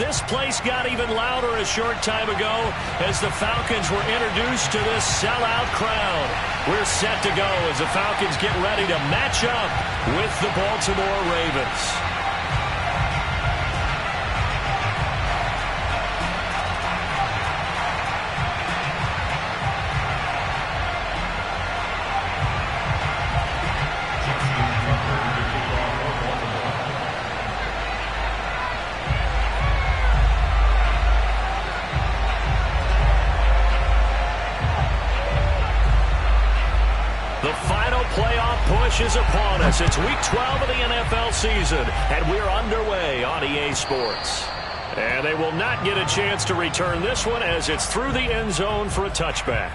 this place got even louder a short time ago as the Falcons were introduced to this sellout crowd. We're set to go as the Falcons get ready to match up with the Baltimore Ravens. The final playoff push is upon us. It's week 12 of the NFL season, and we're underway on EA Sports. And they will not get a chance to return this one as it's through the end zone for a touchback.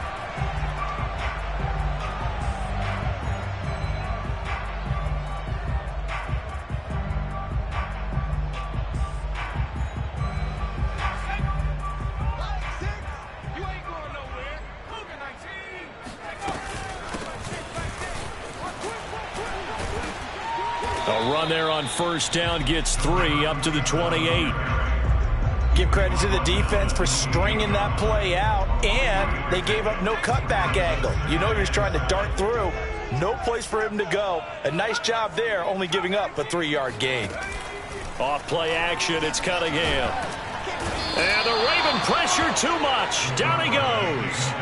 A run there on first down gets 3 up to the 28. Give credit to the defense for stringing that play out, and they gave up no cutback angle. You know he was trying to dart through. No place for him to go. A nice job there, only giving up a 3-yard gain. Off play action, it's Cunningham. And the Raven pressure too much. Down he goes.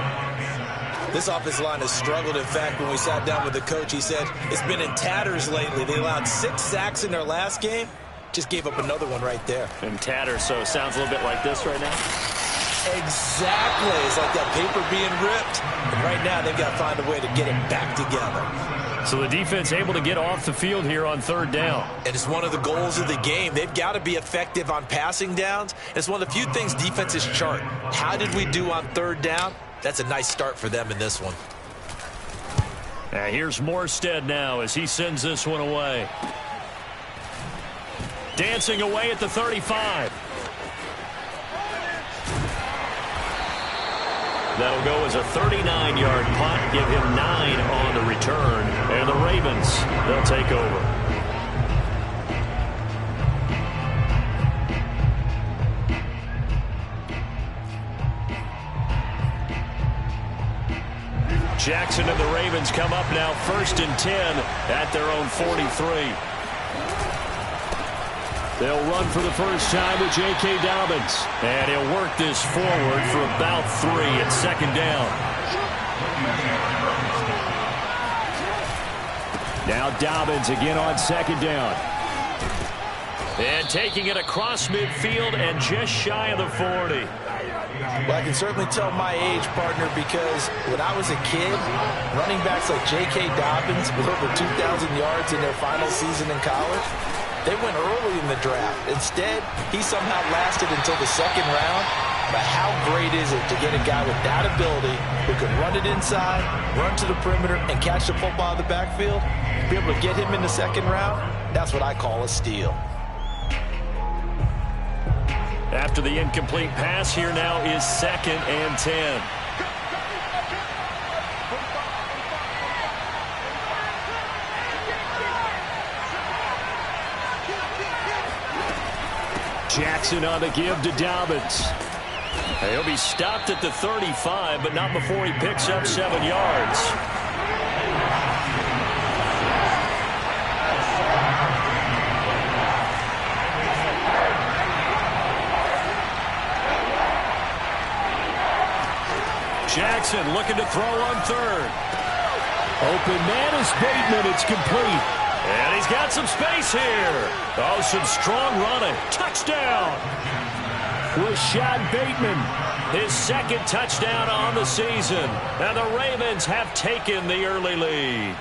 This offensive line has struggled. In fact, when we sat down with the coach, he said it's been in tatters lately. They allowed 6 sacks in their last game. Just gave up another one right there. In tatters, so it sounds a little bit like this right now. Exactly. It's like that paper being ripped. And right now, they've got to find a way to get it back together. So the defense able to get off the field here on third down. And it's one of the goals of the game. They've got to be effective on passing downs. It's one of the few things defenses chart. How did we do on third down? That's a nice start for them in this one. Now here's Morstead now as he sends this one away. Dancing away at the 35. That'll go as a 39-yard punt, give him 9 on the return. And the Ravens, they'll take over. Jackson and the Ravens come up now 1st and 10 at their own 43. They'll run for the first time with J.K. Dobbins. And he'll work this forward for about 3 at 2nd down. Now Dobbins again on 2nd down. And taking it across midfield and just shy of the 40. Well, I can certainly tell my age, partner, because when I was a kid, running backs like J.K. Dobbins with over 2,000 yards in their final season in college, they went early in the draft. Instead, he somehow lasted until the 2nd round. But how great is it to get a guy with that ability who can run it inside, run to the perimeter, and catch the football in the backfield? Be able to get him in the 2nd round, that's what I call a steal. After the incomplete pass, here now is 2nd and 10. Jackson on the give to Dobbins. He'll be stopped at the 35, but not before he picks up 7 yards. Jackson looking to throw on 3rd. Open man is Bateman. It's complete. And he's got some space here. Oh, some strong running. Touchdown. Rashad Bateman, his 2nd touchdown on the season. And the Ravens have taken the early lead.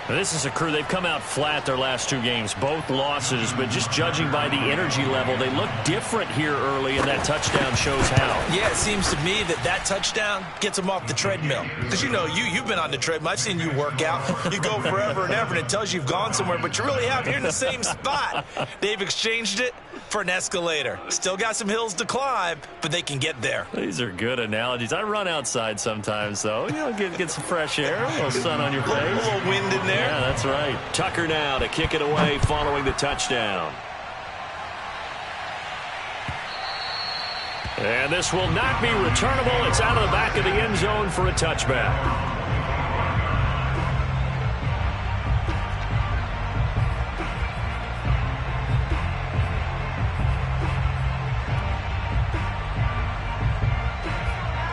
This is a crew, they've come out flat their last 2 games, both losses, but just judging by the energy level, they look different here early, and that touchdown shows how. Yeah, it seems to me that touchdown gets them off the treadmill. Because, you know, you've been on the treadmill. I've seen you work out. You go forever and ever, and it tells you you've gone somewhere, but you really haven't. You're in the same spot. They've exchanged it for an escalator. Still got some hills to climb, but they can get there. These are good analogies. I run outside sometimes, though. You know, get some fresh air, a little sun on your face. A little wind in there. Yeah, that's right. Tucker now to kick it away following the touchdown. And this will not be returnable. It's out of the back of the end zone for a touchback.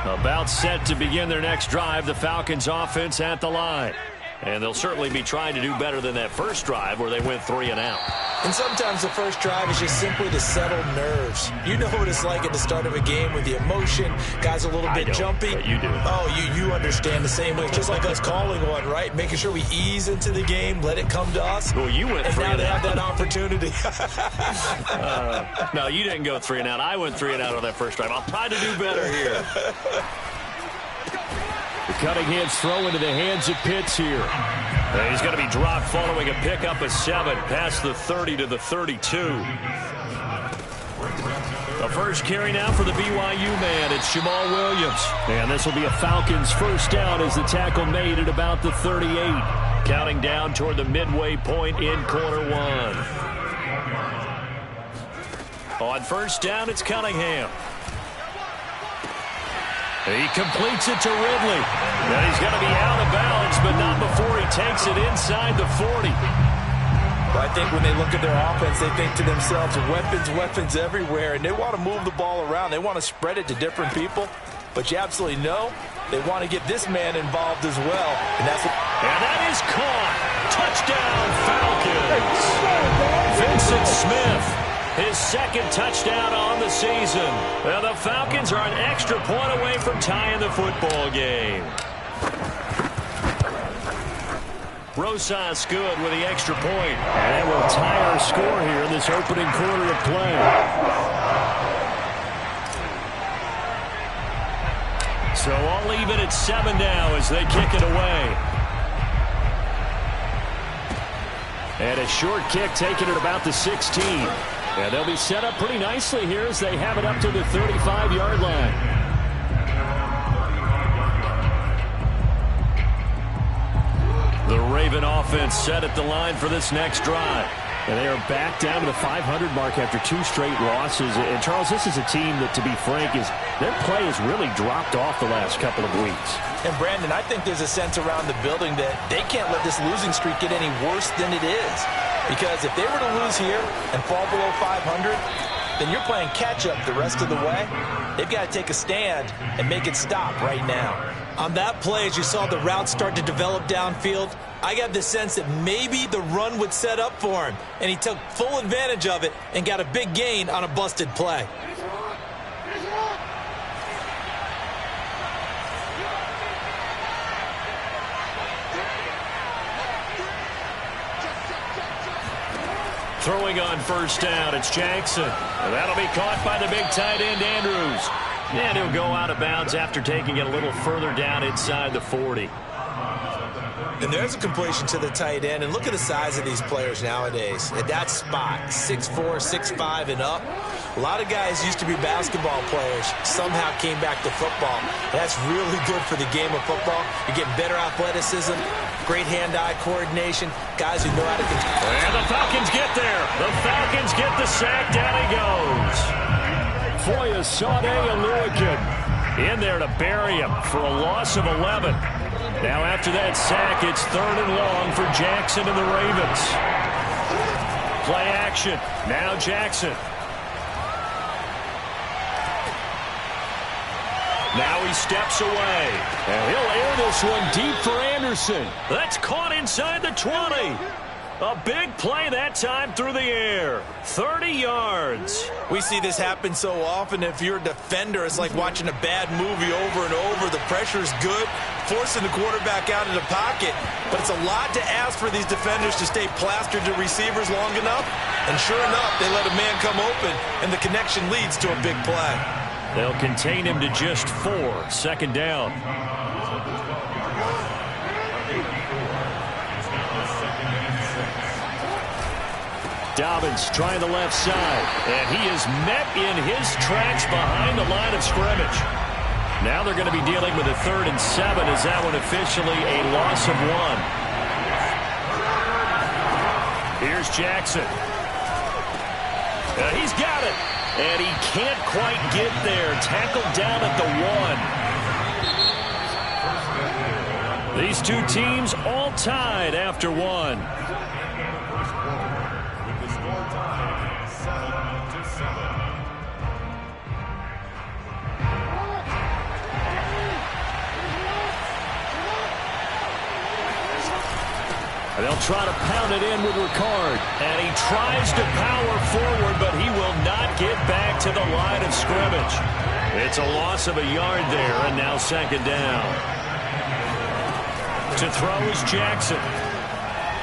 About set to begin their next drive, the Falcons offense at the line. And they'll certainly be trying to do better than that first drive where they went 3 and out. And sometimes the first drive is just simply to settle nerves. You know what it's like at the start of a game with the emotion. Guys a little bit jumpy. But you do. Oh, you understand the same way. It's just like us calling one, right? Making sure we ease into the game, let it come to us. Well, you went 3 and out. And now they have that opportunity. No, you didn't go 3 and out. I went 3 and out on that first drive. I'll try to do better here. The Cunningham's throw into the hands of Pitts here. And he's going to be dropped following a pickup of 7 past the 30 to the 32. The first carry now for the BYU man. It's Jamal Williams. And this will be a Falcons first down as the tackle made at about the 38. Counting down toward the midway point in quarter 1. On first down, it's Cunningham. He completes it to Ridley. And he's going to be out of bounds, but not before he takes it inside the 40. I think when they look at their offense, they think to themselves, weapons everywhere, and they want to move the ball around. They want to spread it to different people. But you absolutely know they want to get this man involved as well. And that is caught. Touchdown, Falcons. Vincent Smith. His second touchdown on the season. Well, the Falcons are an extra point away from tying the football game. Rosas good with the extra point. And that will tie our score here in this opening quarter of play. So all even at 7 now as they kick it away. And a short kick taken at about the 16. And they'll be set up pretty nicely here as they have it up to the 35-yard line. The Raven offense set at the line for this next drive. And they are back down to the 500 mark after 2 straight losses. And, Charles, this is a team that, to be frank, their play has really dropped off the last couple of weeks. And, Brandon, I think there's a sense around the building that they can't let this losing streak get any worse than it is. Because if they were to lose here and fall below 500, then you're playing catch-up the rest of the way. They've got to take a stand and make it stop right now. On that play, as you saw the route start to develop downfield, I got the sense that maybe the run would set up for him. And he took full advantage of it and got a big gain on a busted play. Throwing on first down, it's Jackson. And that'll be caught by the big tight end, Andrews. And he'll go out of bounds after taking it a little further down inside the 40. And there's a completion to the tight end. And look at the size of these players nowadays. At that spot, 6'4", 6'5", and up. A lot of guys used to be basketball players, somehow came back to football. That's really good for the game of football. You're getting better athleticism, great hand-eye coordination, guys who know how to control. And the Falcons get there. The Falcons get the sack. Down he goes. Foya Sade Aluakin in there to bury him for a loss of 11. Now after that sack, it's 3rd and long for Jackson and the Ravens. Play action. Now Jackson. Now he steps away. And he'll air this one deep for Anderson. That's caught inside the 20. A big play that time through the air. 30 yards. We see this happen so often. If you're a defender, it's like watching a bad movie over and over. The pressure's good, forcing the quarterback out of the pocket. But it's a lot to ask for these defenders to stay plastered to receivers long enough. And sure enough, they let a man come open, and the connection leads to a big play. They'll contain him to just 4. 2nd down. Dobbins trying the left side. And he is met in his tracks behind the line of scrimmage. Now they're going to be dealing with a 3rd and 7 as that one officially a loss of 1. Here's Jackson. He's got it. And he can't quite get there. Tackled down at the 1. These two teams all tied after 1. They'll try to pound it in with Ricard. And he tries to power forward, but he will not get back to the line of scrimmage. It's a loss of a yard there, and now second down. To throw is Jackson.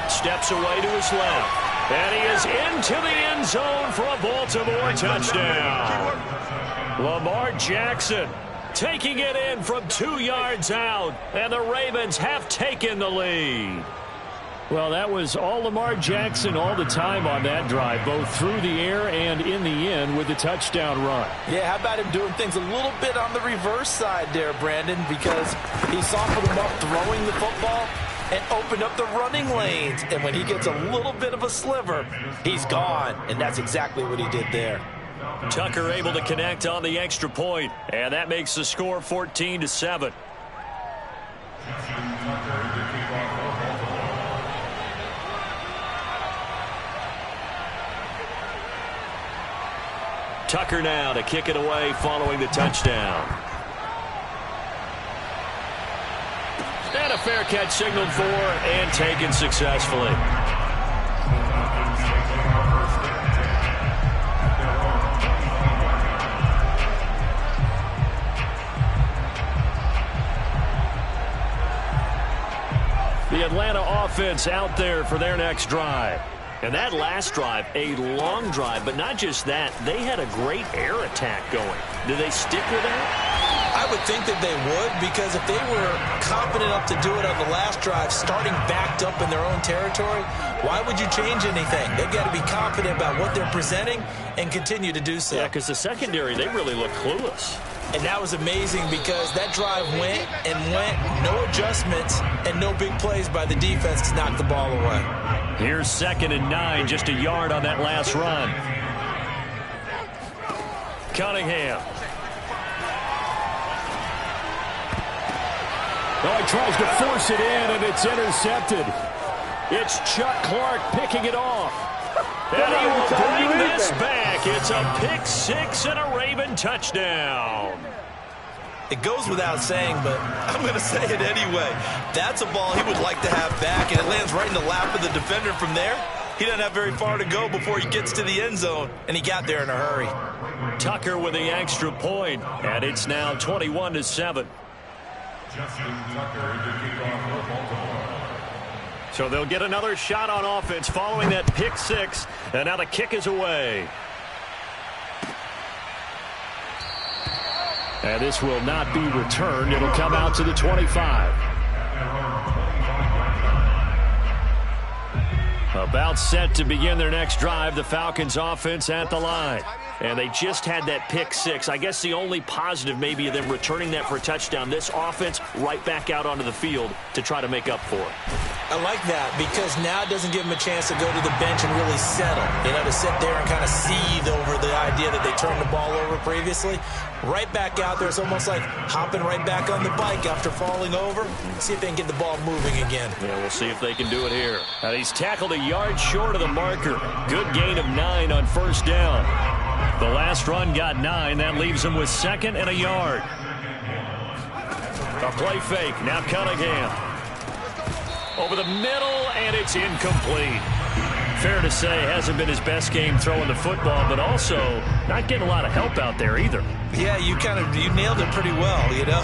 Steps away to his left. And he is into the end zone for a Baltimore touchdown. Lamar Jackson taking it in from 2 yards out. And the Ravens have taken the lead. Well, that was all Lamar Jackson all the time on that drive, both through the air and in the end with the touchdown run. Yeah, how about him doing things a little bit on the reverse side there, Brandon, because he softened him up throwing the football and opened up the running lanes. And when he gets a little bit of a sliver, he's gone. And that's exactly what he did there. Tucker able to connect on the extra point, and that makes the score 14-7. Tucker now to kick it away following the touchdown. And a fair catch signaled for and taken successfully. The Atlanta offense out there for their next drive. And that last drive, a long drive, but not just that. They had a great air attack going. Do they stick with that? I would think that they would, because if they were confident enough to do it on the last drive, starting backed up in their own territory, why would you change anything? They've got to be confident about what they're presenting and continue to do so. Yeah, because the secondary, they really look clueless. And that was amazing because that drive went and went, no adjustments, and no big plays by the defense to knock the ball away. Here's 2nd and 9, just a yard on that last run. Cunningham. Oh, he tries to force it in, and it's intercepted. It's Chuck Clark picking it off. And he will bring this back. It's a pick 6 and a Raven touchdown. It goes without saying, but I'm going to say it anyway. That's a ball he would like to have back, and it lands right in the lap of the defender from there. He doesn't have very far to go before he gets to the end zone, and he got there in a hurry. Tucker with the extra point, and it's now 21-7. So they'll get another shot on offense following that pick 6, and now the kick is away. And this will not be returned. It'll come out to the 25. About set to begin their next drive, the Falcons offense at the line. And they just had that pick 6. I guess the only positive maybe of them returning that for a touchdown. This offense right back out onto the field to try to make up for it. I like that because now it doesn't give them a chance to go to the bench and really settle. You know, to sit there and kind of seethe over the idea that they turned the ball over previously. Right back out there. It's almost like hopping right back on the bike after falling over. See if they can get the ball moving again. Yeah, we'll see if they can do it here. And he's tackled a yard short of the marker. Good gain of 9 on first down. The last run got 9. That leaves him with 2nd and a yard. A play fake. Now Cunningham. Over the middle, and it's incomplete. Fair to say, hasn't been his best game throwing the football, but also not getting a lot of help out there either. Yeah, you nailed it pretty well, you know.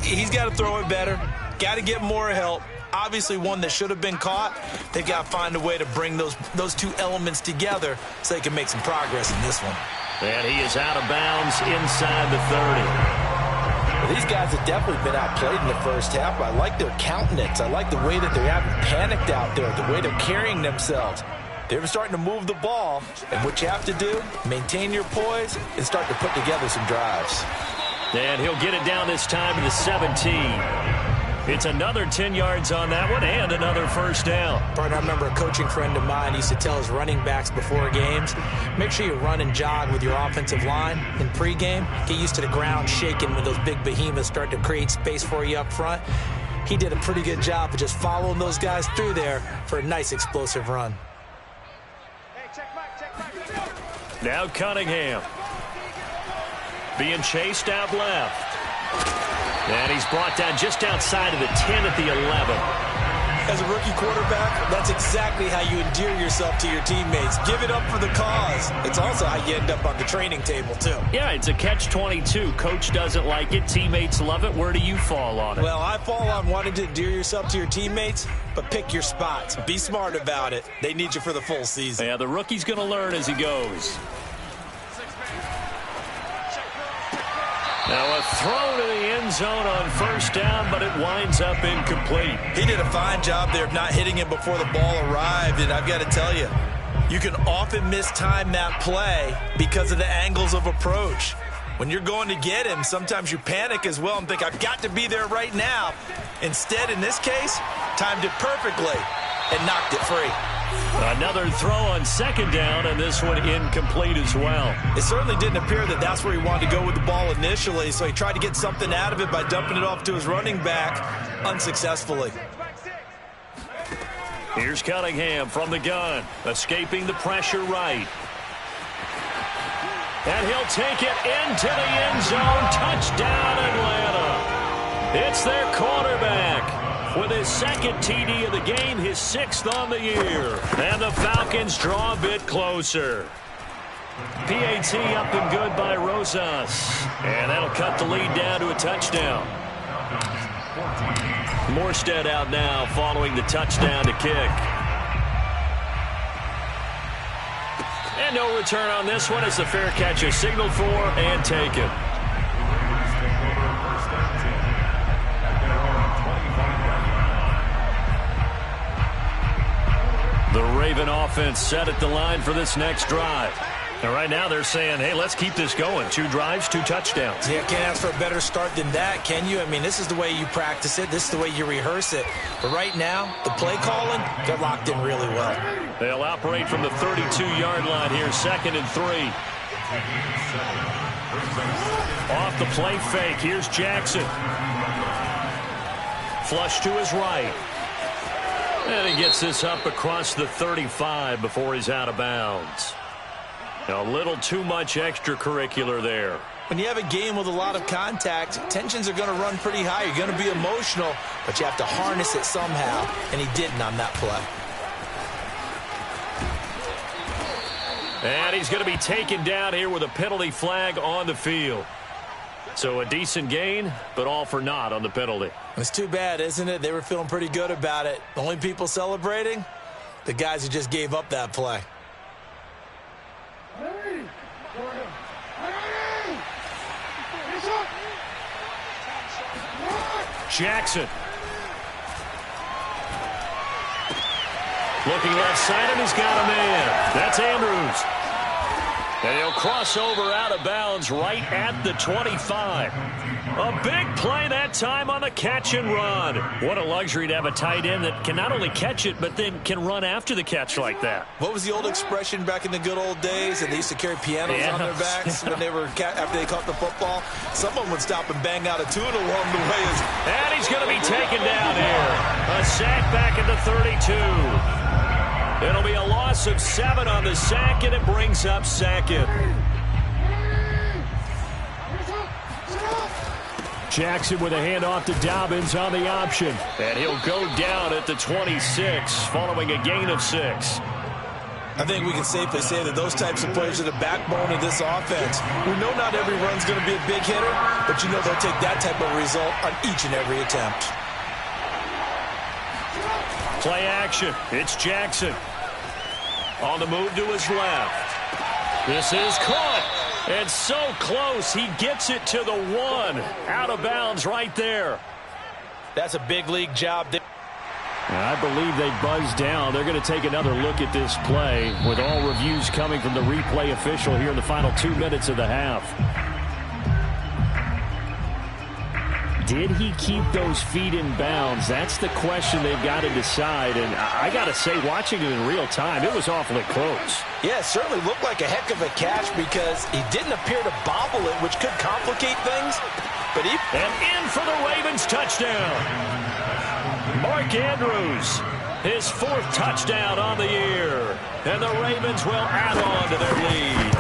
He's got to throw it better. Got to get more help. Obviously one that should have been caught. They've got to find a way to bring those two elements together so they can make some progress in this one. And he is out of bounds inside the 30. Well, these guys have definitely been outplayed in the first half. I like their countenance. I like the way that they haven't panicked out there, the way they're carrying themselves. They're starting to move the ball, and what you have to do, maintain your poise and start to put together some drives. And he'll get it down this time to the 17. It's another 10 yards on that one and another first down. Partner, I remember a coaching friend of mine used to tell his running backs before games, make sure you run and jog with your offensive line in pregame. Get used to the ground shaking when those big behemoths start to create space for you up front. He did a pretty good job of just following those guys through there for a nice explosive run. Now Cunningham being chased out left. And he's brought down just outside of the 10 at the 11. As a rookie quarterback, that's exactly how you endear yourself to your teammates. Give it up for the cause. It's also how you end up on the training table, too. Yeah, it's a catch-22. Coach doesn't like it. Teammates love it. Where do you fall on it? Well, I fall on wanting to endear yourself to your teammates, but pick your spots. Be smart about it. They need you for the full season. Yeah, the rookie's going to learn as he goes. Now a throw to the end zone on first down, but it winds up incomplete. He did a fine job there of not hitting him before the ball arrived, and I've got to tell you, you can often mistime that play because of the angles of approach. When you're going to get him, sometimes you panic as well and think, I've got to be there right now. Instead, in this case, timed it perfectly and knocked it free. Another throw on second down, and this one incomplete as well. It certainly didn't appear that that's where he wanted to go with the ball initially, so he tried to get something out of it by dumping it off to his running back unsuccessfully. Here's Cunningham from the gun, escaping the pressure right. And he'll take it into the end zone. Touchdown, Atlanta. It's their quarterback with his second TD of the game, his 6th on the year. And the Falcons draw a bit closer. PAT up and good by Rosas. And that'll cut the lead down to a touchdown. Morstead out now following the touchdown to kick. And no return on this one as the fair catch is signaled for and taken. The Raven offense set at the line for this next drive. And right now they're saying, hey, let's keep this going. 2 drives, 2 touchdowns. Yeah, can't ask for a better start than that, can you? I mean, this is the way you practice it. This is the way you rehearse it. But right now, the play calling, they're locked in really well. They'll operate from the 32-yard line here, 2nd and 3. Off the play fake, here's Jackson. Flush to his right. And he gets this up across the 35 before he's out of bounds. A little too much extracurricular there. When you have a game with a lot of contact, tensions are going to run pretty high. You're going to be emotional, but you have to harness it somehow, and he didn't on that play. And he's going to be taken down here with a penalty flag on the field. So a decent gain, but all for naught on the penalty. It's too bad, isn't it? They were feeling pretty good about it. The only people celebrating, the guys who just gave up that play. Jackson. Looking left side, and he's got a man. That's Andrews. And he'll cross over out of bounds right at the 25. A big play that time on the catch and run. What a luxury to have a tight end that can not only catch it, but then can run after the catch like that. What was the old expression back in the good old days? And they used to carry pianos on their backs when they were after they caught the football. Someone would stop and bang out a tune along the way. And he's going to be taken down here. A sack back at the 32. It'll be a loss of 7 on the sack, and it brings up 2nd. Jackson with a handoff to Dobbins on the option. And he'll go down at the 26 following a gain of 6. I think we can safely say that those types of players are the backbone of this offense. We know not every run's going to be a big hitter, but you know they'll take that type of result on each and every attempt. Play action. It's Jackson. On the move to his left. This is caught. And so close. He gets it to the 1. Out of bounds right there. That's a big league job. I believe they buzzed down. They're going to take another look at this play with all reviews coming from the replay official here in the final 2 minutes of the half. did he keep those feet in bounds? That's the question they've got to decide. And I got to say, watching it in real time, it was awfully close. Yeah, it certainly looked like a heck of a catch because he didn't appear to bobble it, which could complicate things. But and in for the Ravens touchdown. Mark Andrews, his 4th touchdown on the year. And the Ravens will add on to their lead.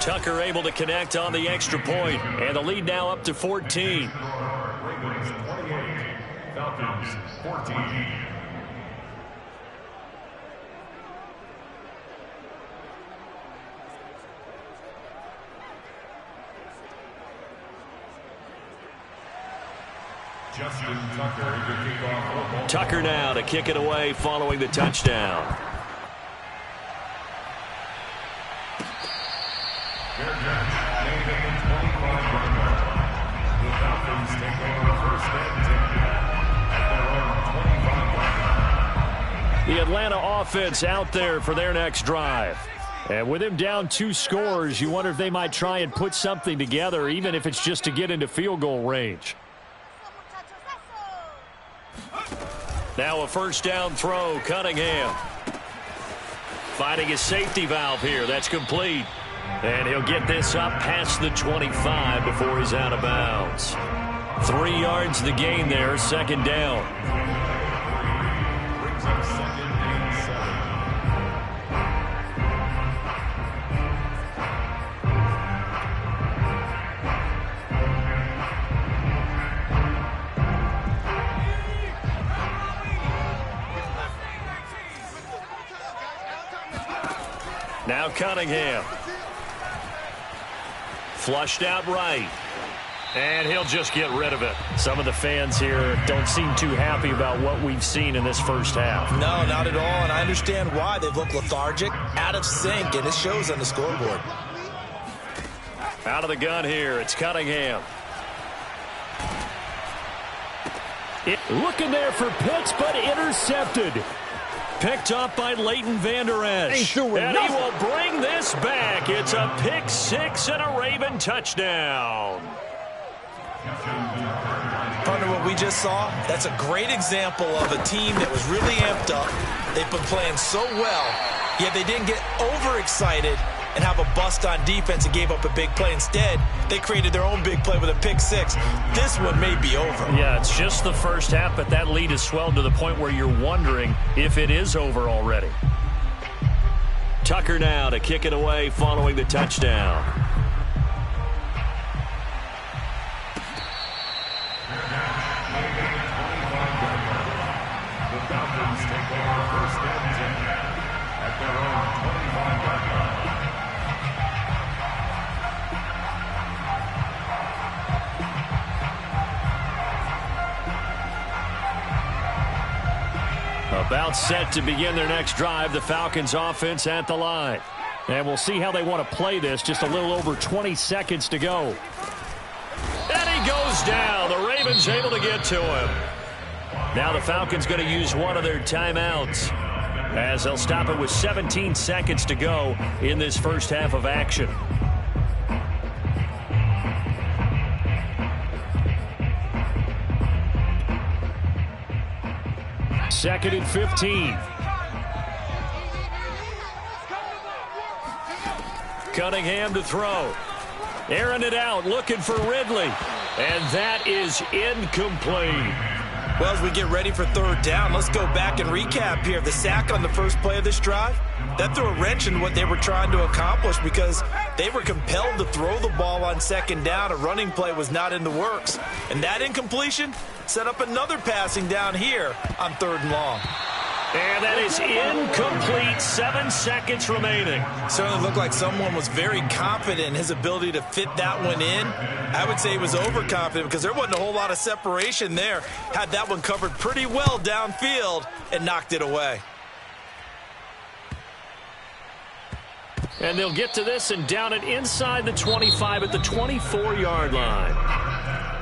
Tucker able to connect on the extra point, and the lead now up to 14. Ravens 28, Falcons 14. Justin Tucker to kick off. Tucker now to kick it away following the touchdown. Fair catch, made at the 25-yard line. The Falcons take over first and 10 at their own 25-yard line. The Atlanta offense out there for their next drive. And with him down 2 scores, you wonder if they might try and put something together, even if it's just to get into field goal range. Now a first down throw, Cunningham. Finding his safety valve here. That's complete. And he'll get this up past the 25 before he's out of bounds. 3 yards the gain there, second down. Brings up second and 7. Now Cunningham. Flushed out right. And he'll just get rid of it. Some of the fans here don't seem too happy about what we've seen in this first half. No, not at all, and I understand why. They've looked lethargic, out of sync, and it shows on the scoreboard. Out of the gun here, it's Cunningham. Looking there for Pitts, but intercepted. Picked up by Leighton Vander Esch. And he will bring this back. It's a pick 6 and a Raven touchdown. Partner, what we just saw, that's a great example of a team that was really amped up. They've been playing so well, yet they didn't get overexcited and have a bust on defense and gave up a big play. Instead, they created their own big play with a pick 6. This one may be over. Yeah, it's just the first half, but that lead has swelled to the point where you're wondering if it is over already. Tucker now to kick it away following the touchdown. The Falcons take over first and 10 at their own 25-yard line. About set to begin their next drive, the Falcons offense at the line. And we'll see how they want to play this. Just a little over 20 seconds to go. And he goes down. The Ravens able to get to him. Now the Falcons going to use one of their timeouts as they'll stop it with 17 seconds to go in this first half of action. Second and 15. Cunningham to throw. Airing it out, looking for Ridley. And that is incomplete. Well, as we get ready for third down, let's go back and recap here. The sack on the first play of this drive, that threw a wrench in what they were trying to accomplish because they were compelled to throw the ball on second down. A running play was not in the works. And that incompletion set up another passing down here on third and long. And that is incomplete. 7 seconds remaining. Certainly looked like someone was very confident in his ability to fit that one in. I would say he was overconfident because there wasn't a whole lot of separation there. Had that one covered pretty well downfield and knocked it away. And they'll get to this and down it inside the 25 at the 24-yard line.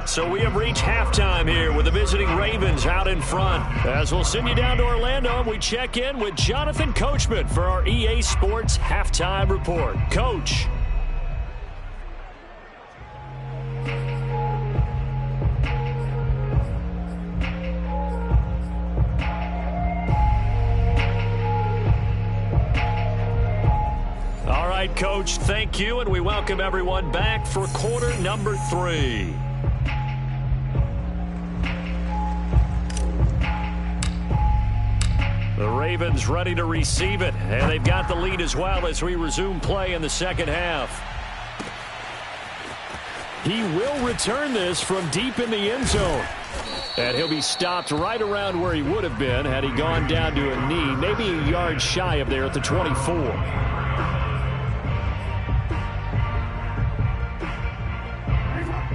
So we have reached halftime here with the visiting Ravens out in front. As we'll send you down to Orlando, and we check in with Jonathan Coachman for our EA Sports Halftime Report. Coach. Coach. Thank you, and we welcome everyone back for quarter number 3. The Ravens ready to receive it, and they've got the lead as well as we resume play in the second half. He will return this from deep in the end zone. And he'll be stopped right around where he would have been had he gone down to a knee, maybe a yard shy of there at the 24.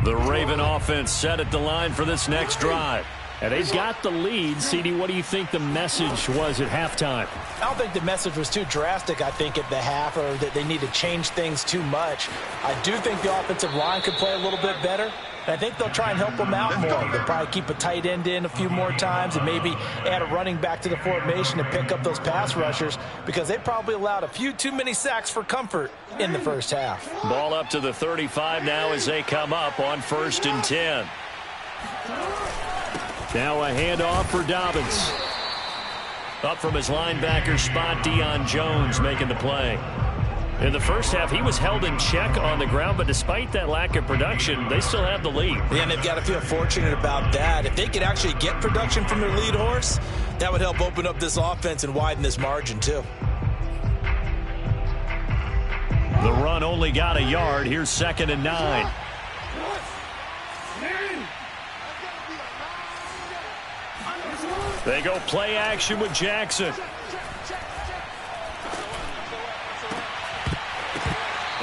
The Raven offense set at the line for this next drive. And they've got the lead. CD, what do you think the message was at halftime? I don't think the message was too drastic, I think, at the half, or that they need to change things too much. I do think the offensive line could play a little bit better. And I think they'll try and help them out more. They'll probably keep a tight end in a few more times and maybe add a running back to the formation to pick up those pass rushers, because they probably allowed a few too many sacks for comfort in the first half. Ball up to the 35 now as they come up on 1st and 10. Now a handoff for Dobbins. Up from his linebacker spot, Deion Jones making the play. In the first half, he was held in check on the ground, but despite that lack of production, they still have the lead. Yeah, and they've got to feel fortunate about that. If they could actually get production from their lead horse, that would help open up this offense and widen this margin too. The run only got a yard. Here's 2nd and 9. They go play action with Jackson.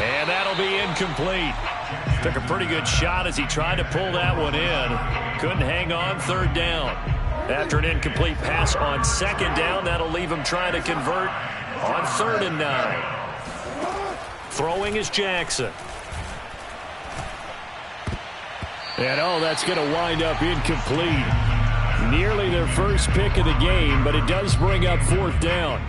And that'll be incomplete. Took a pretty good shot as he tried to pull that one in. Couldn't hang on 3rd down. After an incomplete pass on 2nd down, that'll leave him trying to convert on 3rd and 9. Throwing is Jackson. And that's going to wind up incomplete. Nearly their first pick of the game, but it does bring up 4th down.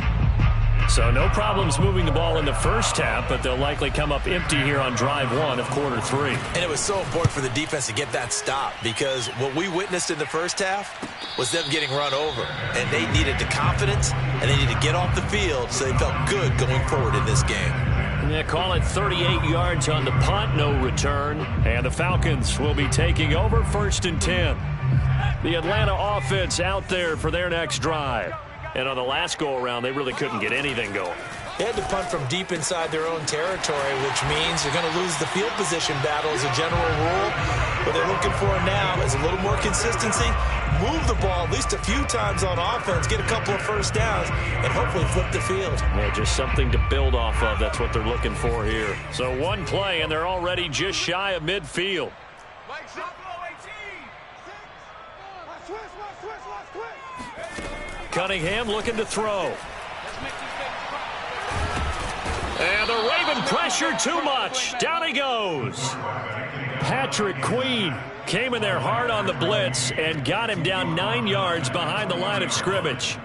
So no problems moving the ball in the first half, but they'll likely come up empty here on drive 1 of quarter 3. And it was so important for the defense to get that stop, because what we witnessed in the first half was them getting run over. And they needed the confidence, and they needed to get off the field so they felt good going forward in this game. Yeah, call it 38 yards on the punt, no return. And the Falcons will be taking over 1st and 10. The Atlanta offense out there for their next drive. And on the last go-around, they really couldn't get anything going. They had to punt from deep inside their own territory, which means they're going to lose the field position battle as a general rule. What they're looking for now is a little more consistency, move the ball at least a few times on offense, get a couple of first downs, and hopefully flip the field. Yeah, just something to build off of. That's what they're looking for here. So one play, and they're already just shy of midfield. Cunningham looking to throw. And the Raven pressure too much. Down he goes. Patrick Queen came in there hard on the blitz and got him down 9 yards behind the line of scrimmage.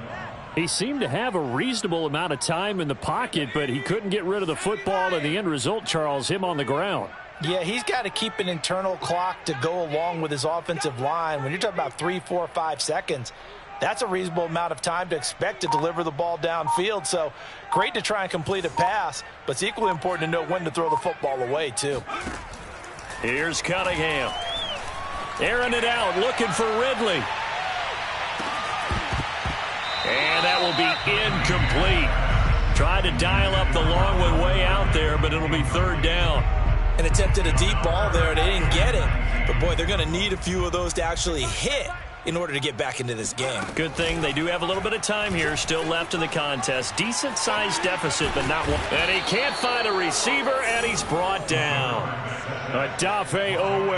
He seemed to have a reasonable amount of time in the pocket, but he couldn't get rid of the football, and the end result, Charles, him on the ground. Yeah, he's got to keep an internal clock to go along with his offensive line. When you're talking about 3, 4, 5 seconds, that's a reasonable amount of time to expect to deliver the ball downfield. So great to try and complete a pass, but it's equally important to know when to throw the football away, too. Here's Cunningham. Airing it out, looking for Ridley. And that will be incomplete. Tried to dial up the long one way out there, but it'll be 3rd down. And attempted a deep ball there. They didn't get it. But, boy, they're going to need a few of those to actually hit in order to get back into this game. Good thing they do have a little bit of time here still left in the contest. Decent-sized deficit, but not one. And he can't find a receiver, and he's brought down. Adafe Owe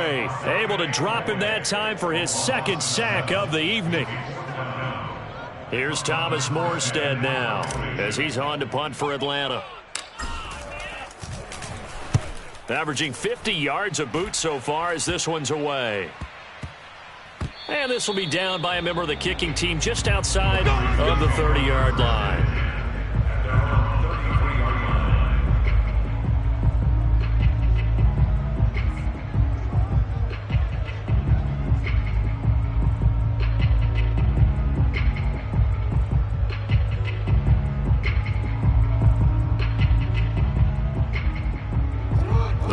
able to drop him that time for his 2nd sack of the evening. Here's Thomas Morstead now as he's on to punt for Atlanta. Averaging 50 yards a boot so far as this one's away. And this will be down by a member of the kicking team just outside of the 30-yard line.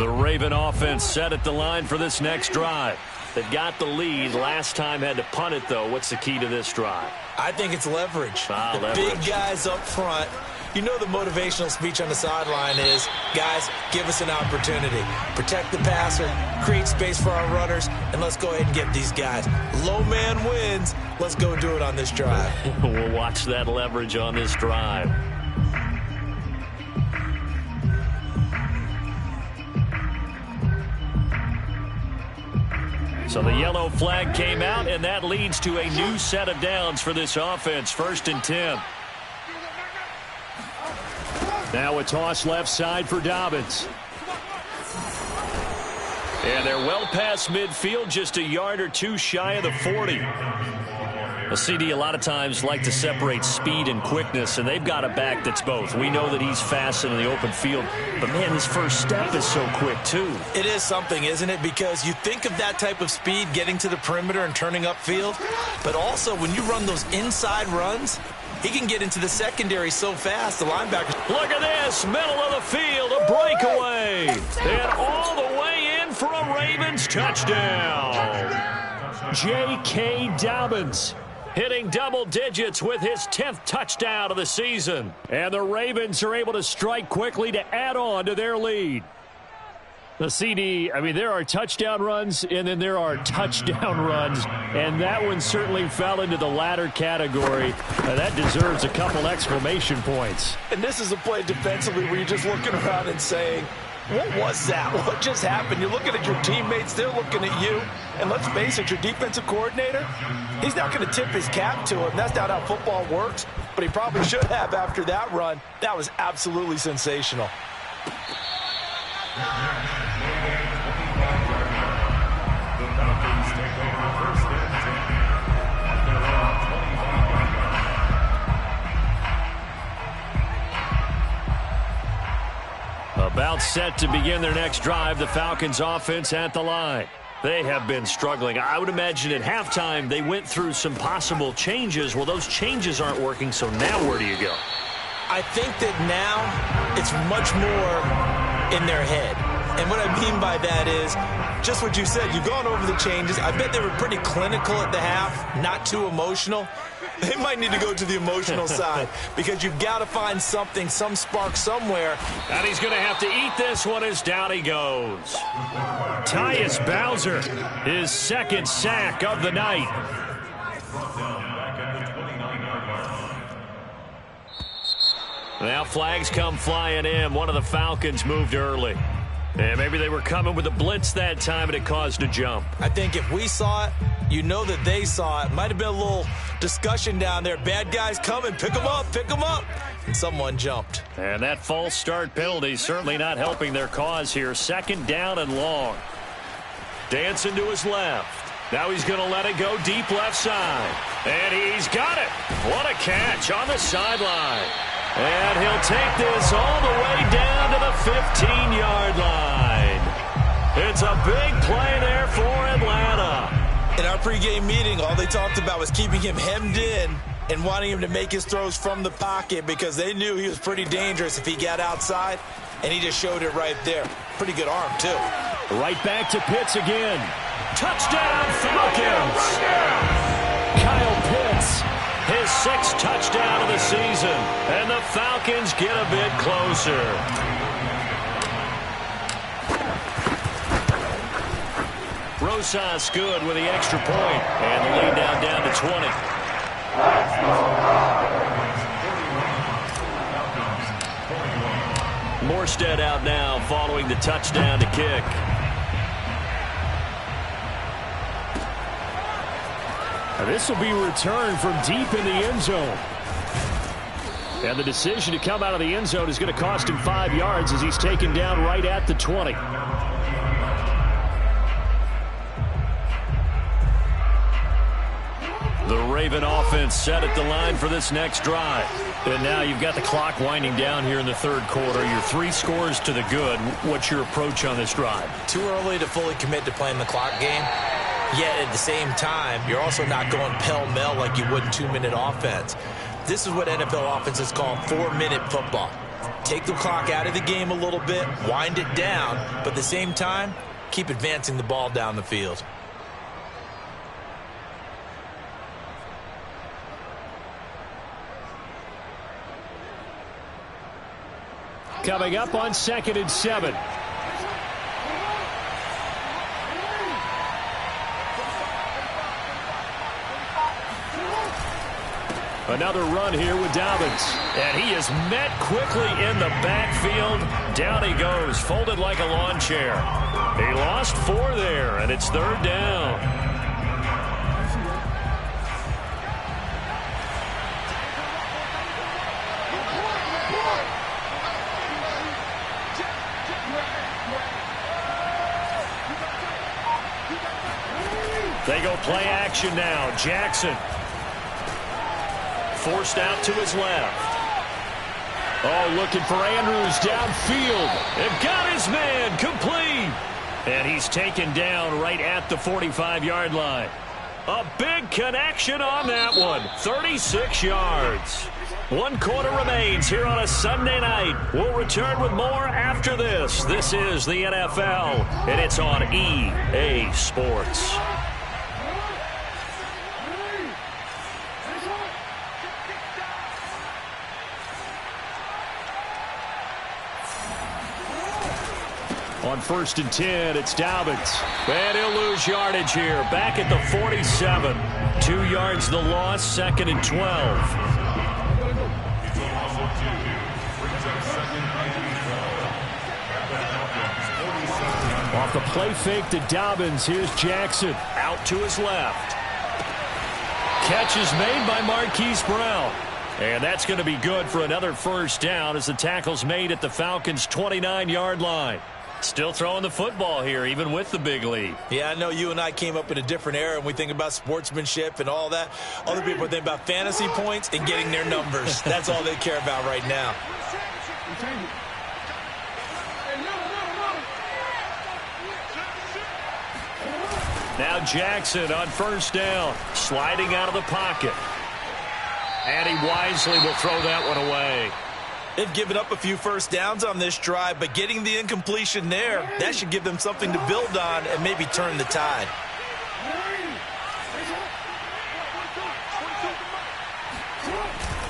The Raven offense set at the line for this next drive. They've got the lead. Last time had to punt it, though. What's the key to this drive? I think it's leverage. Leverage. Big guys up front. You know the motivational speech on the sideline is, guys, give us an opportunity. Protect the passer, create space for our runners, and let's go ahead and get these guys. Low man wins. Let's go do it on this drive. We'll watch that leverage on this drive. So the yellow flag came out, and that leads to a new set of downs for this offense. 1st and 10. Now a toss left side for Dobbins. And they're well past midfield, just a yard or two shy of the 40. The CD a lot of times like to separate speed and quickness, and they've got a back that's both. We know that he's fast in the open field, but, man, his first step is so quick, too. It is something, isn't it? Because you think of that type of speed getting to the perimeter and turning upfield, but also when you run those inside runs, he can get into the secondary so fast, the linebackers. Look at this, middle of the field, a breakaway. And all the way in for a Ravens touchdown. J.K. Dobbins hitting double digits with his 10th touchdown of the season. And the Ravens are able to strike quickly to add on to their lead. The CD, I mean, there are touchdown runs, and then there are touchdown runs, and that one certainly fell into the latter category. That deserves a couple exclamation points. And this is a play defensively where you're just looking around and saying, what was that? What just happened? You're looking at your teammates, they're looking at you, and let's face it, your defensive coordinator, he's not going to tip his cap to him. That's not how football works, but he probably should have after that run. That was absolutely sensational. About set to begin their next drive, the Falcons offense at the line. They have been struggling. I would imagine at halftime they went through some possible changes. Well, those changes aren't working, so now where do you go? I think that now it's much more in their head. And what I mean by that is just what you said. You've gone over the changes. I bet they were pretty clinical at the half, not too emotional. They might need to go to the emotional side because you've got to find something, some spark somewhere. And he's going to have to eat this one as down he goes. Tyus Bowser, his 2nd sack of the night. Now flags come flying in. One of the Falcons moved early. And maybe they were coming with a blitz that time and it caused a jump. I think if we saw it, you know that they saw it. Might have been a little discussion down there. Bad guys coming. Pick them up. Pick them up. And someone jumped. And that false start penalty certainly not helping their cause here. 2nd down and long. Dancing to his left. Now he's going to let it go deep left side. And he's got it. What a catch on the sideline. And he'll take this all the way down to the 15-yard line. It's a big play there for Atlanta. In our pregame meeting, all they talked about was keeping him hemmed in and wanting him to make his throws from the pocket because they knew he was pretty dangerous if he got outside, and he just showed it right there. Pretty good arm, too. Right back to Pitts again. Touchdown, Falcons! Kyle Pitts, his 6th touchdown of the season, and the Falcons get a bit closer. Rosas good with the extra point, and the lead now down to 20. Morstead out now following the touchdown to kick. And this will be returned from deep in the end zone. And the decision to come out of the end zone is going to cost him 5 yards as he's taken down right at the 20. The Raven offense set at the line for this next drive. And now you've got the clock winding down here in the 3rd quarter. Your 3 scores to the good. What's your approach on this drive? Too early to fully commit to playing the clock game. Yet at the same time, you're also not going pell-mell like you would in 2-minute offense. This is what NFL offenses call 4-minute football. Take the clock out of the game a little bit, wind it down, but at the same time, keep advancing the ball down the field. Coming up on 2nd and 7. Another run here with Dobbins. And he is met quickly in the backfield. Down he goes, folded like a lawn chair. He lost 4 there, and it's 3rd down. They go play action now. Jackson. Forced out to his left. Oh, looking for Andrews downfield. And got his man complete. And he's taken down right at the 45-yard line. A big connection on that one. 36 yards. 1 quarter remains here on a Sunday night. We'll return with more after this. This is the NFL, and it's on EA Sports. On 1st and 10, it's Dobbins. And he'll lose yardage here. Back at the 47. 2 yards the loss, 2nd and 12. Off the play fake to Dobbins. Here's Jackson. Out to his left. Catch is made by Marquise Brown. And that's going to be good for another 1st down as the tackle's made at the Falcons' 29-yard line. Still throwing the football here, even with the big lead. Yeah, I know you and I came up in a different era, and we think about sportsmanship and all that. Other people think about fantasy points and getting their numbers. That's all they care about right now. Now Jackson on 1st down, sliding out of the pocket. And he wisely will throw that one away. They've given up a few 1st downs on this drive, but getting the incompletion there, that should give them something to build on and maybe turn the tide.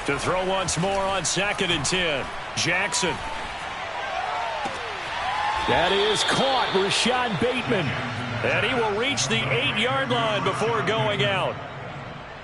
To throw once more on 2nd and 10. Jackson. That is caught. Rashad Bateman. And he will reach the 8-yard line before going out.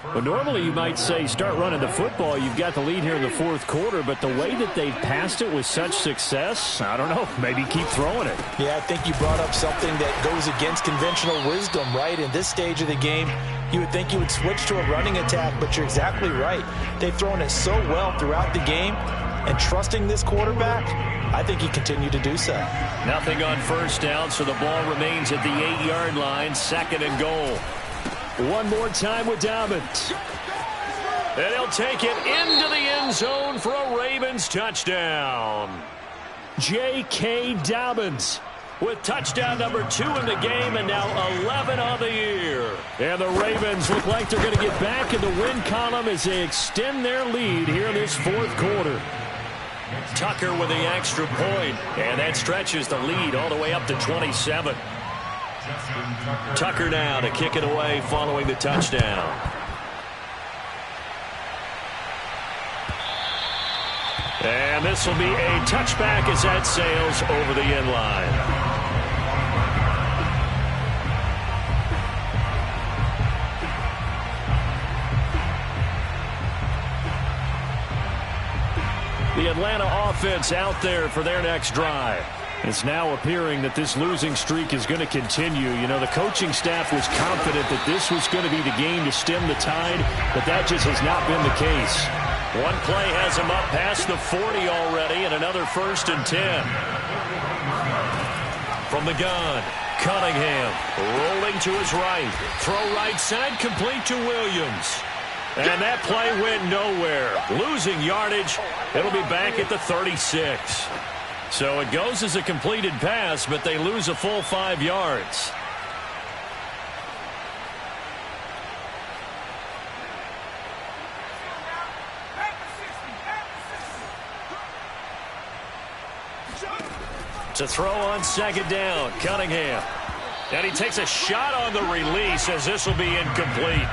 Well, normally you might say start running the football. You've got the lead here in the 4th quarter, but the way that they've passed it with such success, I don't know, maybe keep throwing it. Yeah, I think you brought up something that goes against conventional wisdom, right? In this stage of the game, you would think you would switch to a running attack, but you're exactly right. They've thrown it so well throughout the game, and trusting this quarterback, I think he continued to do so. Nothing on 1st down, so the ball remains at the 8-yard line, 2nd and goal. One more time with Dobbins. And he'll take it into the end zone for a Ravens touchdown. J.K. Dobbins with touchdown number 2 in the game and now 11 on the year. And the Ravens look like they're going to get back in the win column as they extend their lead here in this 4th quarter. Tucker with the extra point, and that stretches the lead all the way up to 27. Tucker now to kick it away following the touchdown. And this will be a touchback as that sails over the end line. The Atlanta offense out there for their next drive. It's now appearing that this losing streak is going to continue. You know, the coaching staff was confident that this was going to be the game to stem the tide, but that just has not been the case. One play has him up past the 40 already, and another 1st and 10. From the gun, Cunningham rolling to his right. Throw right side, complete to Williams. And that play went nowhere. Losing yardage. It'll be back at the 36. So it goes as a completed pass, but they lose a full 5 yards. To throw on second down, Cunningham. And he takes a shot on the release as this will be incomplete.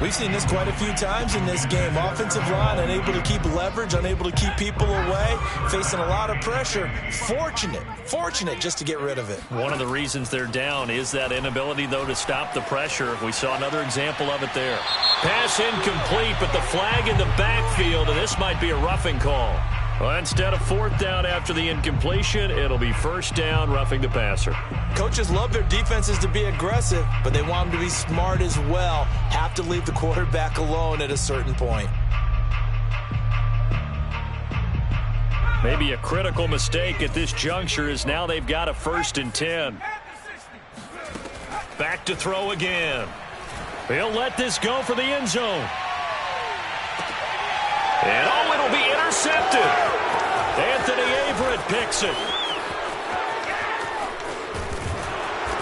We've seen this quite a few times in this game. Offensive line unable to keep leverage, unable to keep people away, facing a lot of pressure. Fortunate just to get rid of it. One of the reasons they're down is that inability, though, to stop the pressure. We saw another example of it there. Pass incomplete, but the flag in the backfield, and this might be a roughing call. Well, instead of fourth down after the incompletion, it'll be first down, roughing the passer. Coaches love their defenses to be aggressive, but they want them to be smart as well. Have to leave the quarterback alone at a certain point. Maybe a critical mistake at this juncture is now they've got a 1st and 10. Back to throw again. He'll let this go for the end zone. And oh, it'll be intercepted. Anthony Averett picks it.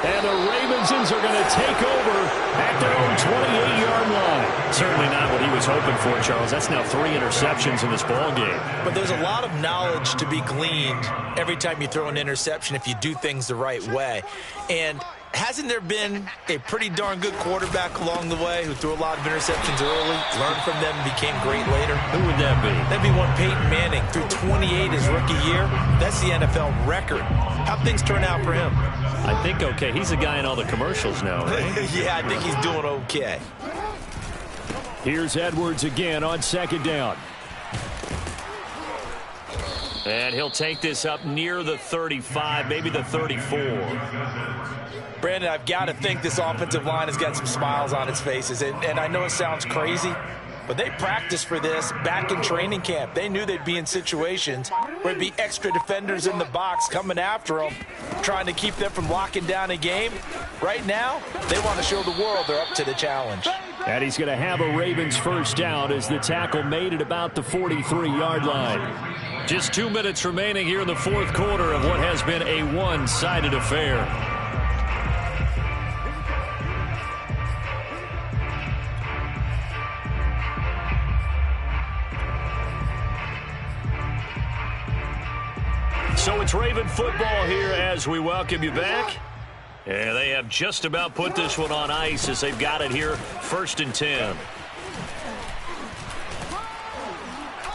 And the Ravens are going to take over at their own 28-yard line. Certainly not what he was hoping for, Charles. That's now 3 interceptions in this ball game. But there's a lot of knowledge to be gleaned every time you throw an interception if you do things the right way. And hasn't there been a pretty darn good quarterback along the way who threw a lot of interceptions early, learned from them, and became great later? Who would that be? That'd be one Peyton Manning. Threw 28 his rookie year. That's the NFL record. How'd things turn out for him? I think okay. He's a guy in all the commercials now, right? Yeah, I think he's doing okay. Here's Edwards again on second down. And he'll take this up near the 35, maybe the 34. Brandon, I've got to think this offensive line has got some smiles on its faces. And I know it sounds crazy, but they practiced for this back in training camp. They knew they'd be in situations where there'd be extra defenders in the box coming after them, trying to keep them from locking down a game. Right now, they want to show the world they're up to the challenge. And he's going to have a Ravens first down as the tackle made it about the 43-yard line. Just 2 minutes remaining here in the fourth quarter of what has been a one-sided affair. So it's Raven football here as we welcome you back. And they have just about put this one on ice as they've got it here, 1st and 10.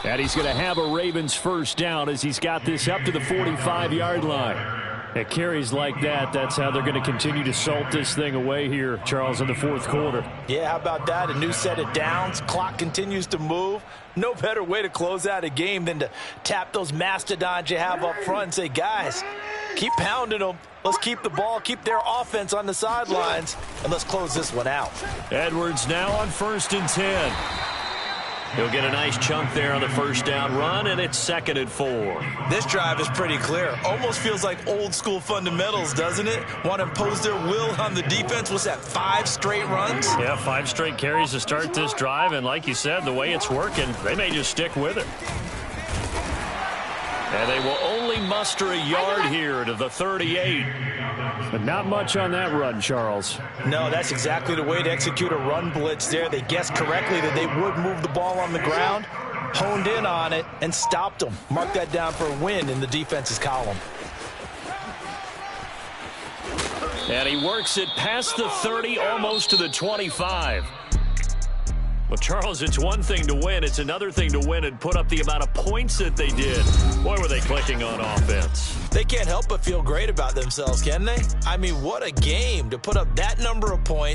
And he's going to have a Ravens first down as he's got this up to the 45-yard line. At carries like that, that's how they're going to continue to salt this thing away here, Charles, in the fourth quarter. Yeah, how about that? A new set of downs. Clock continues to move. No better way to close out a game than to tap those mastodons you have up front and say, guys, keep pounding them. Let's keep the ball, keep their offense on the sidelines, and let's close this one out. Edwards now on 1st and 10. He'll get a nice chunk there on the first down run, and it's 2nd and 4. This drive is pretty clear. Almost feels like old school fundamentals, doesn't it? Want to impose their will on the defense. What's that, 5 straight runs? Yeah, 5 straight carries to start this drive, and like you said, the way it's working, they may just stick with it. And they will only muster a yard here to the 38. But not much on that run, Charles. No, that's exactly the way to execute a run blitz there. They guessed correctly that they would move the ball on the ground, honed in on it, and stopped them. Mark that down for a win in the defense's column. And he works it past the 30, almost to the 25. Well, Charles, it's one thing to win. It's another thing to win and put up the amount of points that they did. Boy, were they clicking on offense. They can't help but feel great about themselves, can they? I mean, what a game to put up that number of points.